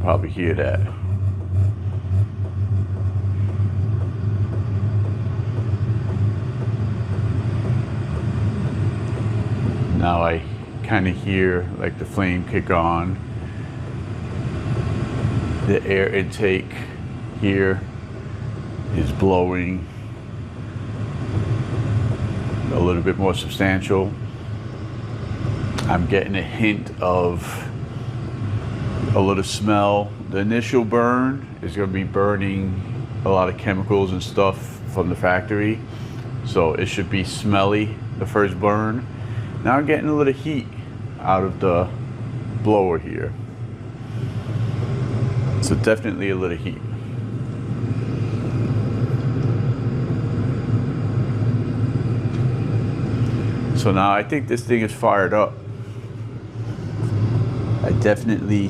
probably hear that. Now I kind of hear like the flame kick on. The air intake here is blowing a little bit more substantial. I'm getting a hint of a little smell. The initial burn is going to be burning a lot of chemicals and stuff from the factory, so it should be smelly, the first burn. Now I'm getting a little heat out of the blower here, so definitely a little heat. So now I think this thing is fired up. I definitely